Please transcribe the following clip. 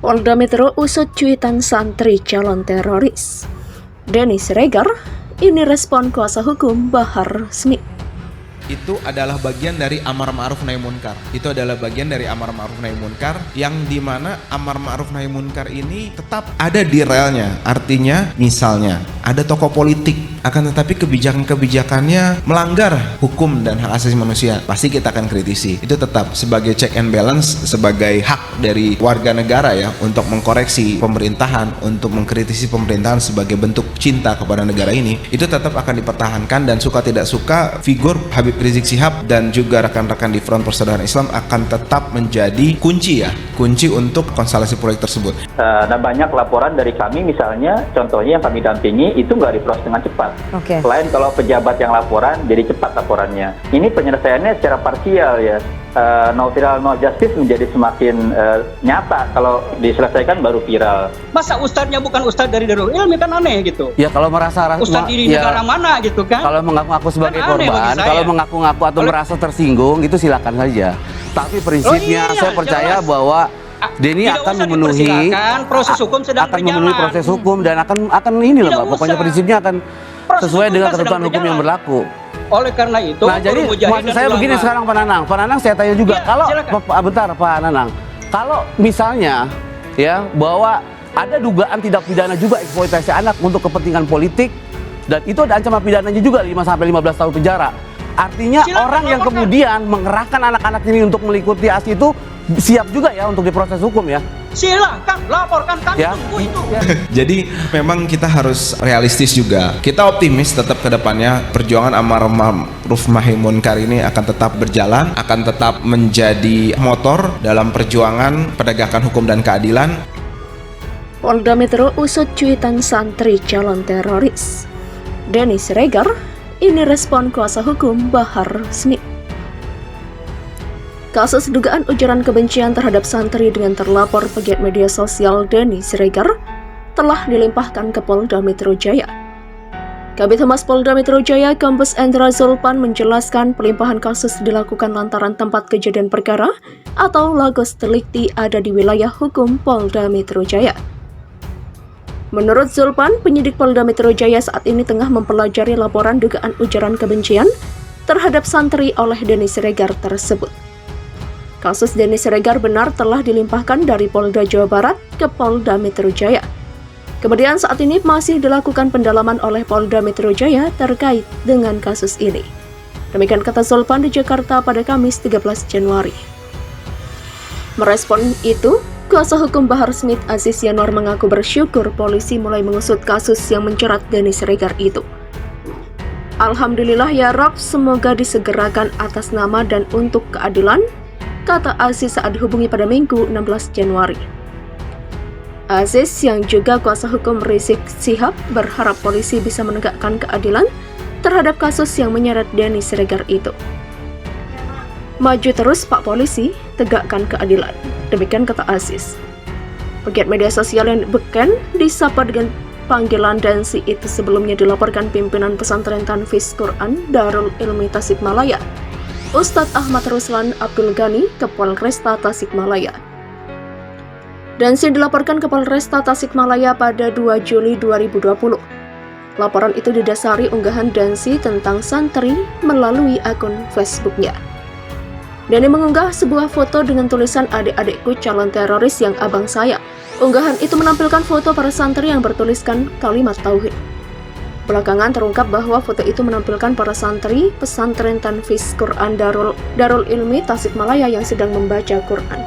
Polda Metro usut cuitan santri calon teroris. Denny Siregar, ini respon kuasa hukum Bahar Smith. Itu adalah bagian dari amar ma'ruf nahi munkar. Itu adalah bagian dari amar ma'ruf nahi munkar yang dimana amar ma'ruf nahi munkar ini tetap ada di relnya. Artinya misalnya ada tokoh politik akan tetapi kebijakannya melanggar hukum dan hak asasi manusia, pasti kita akan kritisi. Itu tetap sebagai check and balance, sebagai hak dari warga negara ya untuk mengkoreksi pemerintahan, untuk mengkritisi pemerintahan sebagai bentuk cinta kepada negara ini. Itu tetap akan dipertahankan dan suka tidak suka figur Habib Rizik Syihab dan juga rekan-rekan di Front Persaudaraan Islam akan tetap menjadi kunci untuk konstelasi proyek tersebut. Dan banyak laporan dari kami misalnya, contohnya yang kami dampingi itu nggak diproses dengan cepat. Okay. Selain kalau pejabat yang laporan, jadi cepat laporannya. Ini penyelesaiannya secara parsial ya. No viral no justice menjadi semakin nyata kalau diselesaikan baru viral. Masa ustadznya bukan ustadz dari Darul Ilmi, kan aneh gitu. Ya kalau merasa ustadz di negara mana gitu kan. Kalau mengaku-ngaku sebagai kan korban, kalau mengaku-ngaku atau merasa tersinggung itu silakan saja. Tapi prinsipnya saya percaya jelas bahwa Denny akan memenuhi proses hukum sedang akan memenuhi proses hukum dan akan ini loh Pak. Pokoknya prinsipnya akan sesuai dengan ketentuan hukum yang berlaku. Oleh karena itu, nah jadi maksud saya begini sekarang Pak Nanang saya tanya juga ya, kalau bentar Pak Nanang, kalau misalnya ya bahwa ada dugaan tindak pidana juga eksploitasi anak untuk kepentingan politik dan itu ada ancaman pidananya juga 5-15 tahun penjara. Artinya orang yang kemudian mengerahkan anak-anak ini untuk mengikuti aksi itu siap juga ya untuk diproses hukum ya. Silakan laporkan, kami tunggu itu. Jadi memang kita harus realistis juga. Kita optimis tetap ke depannya perjuangan amar ma'ruf nahi munkar ini akan tetap berjalan, akan tetap menjadi motor dalam perjuangan penegakan hukum dan keadilan. Polda Metro usut cuitan santri calon teroris. Denny Siregar, ini respon kuasa hukum Bahar Smith. Kasus dugaan ujaran kebencian terhadap santri dengan terlapor pegiat media sosial Denny Siregar telah dilimpahkan ke Polda Metro Jaya. Kabid Humas Polda Metro Jaya, Kombes Endra Zulpan menjelaskan pelimpahan kasus dilakukan lantaran tempat kejadian perkara atau lagos delikti ada di wilayah hukum Polda Metro Jaya. Menurut Zulpan, penyidik Polda Metro Jaya saat ini tengah mempelajari laporan dugaan ujaran kebencian terhadap santri oleh Denny Siregar tersebut. Kasus Denny Siregar benar telah dilimpahkan dari Polda Jawa Barat ke Polda Metro Jaya. Kemudian saat ini masih dilakukan pendalaman oleh Polda Metro Jaya terkait dengan kasus ini. Demikian kata Zulpan di Jakarta pada Kamis 13 Januari. Merespon itu, kuasa hukum Bahar Smith Aziz Yanuar mengaku bersyukur polisi mulai mengusut kasus yang menjerat Denny Siregar itu. Alhamdulillah ya Rabb, semoga disegerakan atas nama dan untuk keadilan, kata Aziz saat dihubungi pada Minggu 16 Januari. Aziz yang juga kuasa hukum Rizik Syihab berharap polisi bisa menegakkan keadilan terhadap kasus yang menyeret Denny Siregar itu. Maju terus Pak Polisi, tegakkan keadilan. Demikian kata Aziz. Pegiat media sosial yang beken disapa dengan panggilan Dansi itu sebelumnya dilaporkan pimpinan pesantren Tanfiz Quran Darul Ilmi Tasikmalaya, Ustadz Ahmad Ruslan Abdul Ghani ke Polresta Tasikmalaya. Dansi dilaporkan ke Polresta Tasikmalaya pada 2 Juli 2020. Laporan itu didasari unggahan Dansi tentang santri melalui akun Facebooknya. Denny mengunggah sebuah foto dengan tulisan adik-adikku calon teroris yang abang saya. Unggahan itu menampilkan foto para santri yang bertuliskan kalimat tauhid. Belakangan terungkap bahwa foto itu menampilkan para santri pesantren Tanfiz Quran Darul Ilmi Tasikmalaya yang sedang membaca Quran.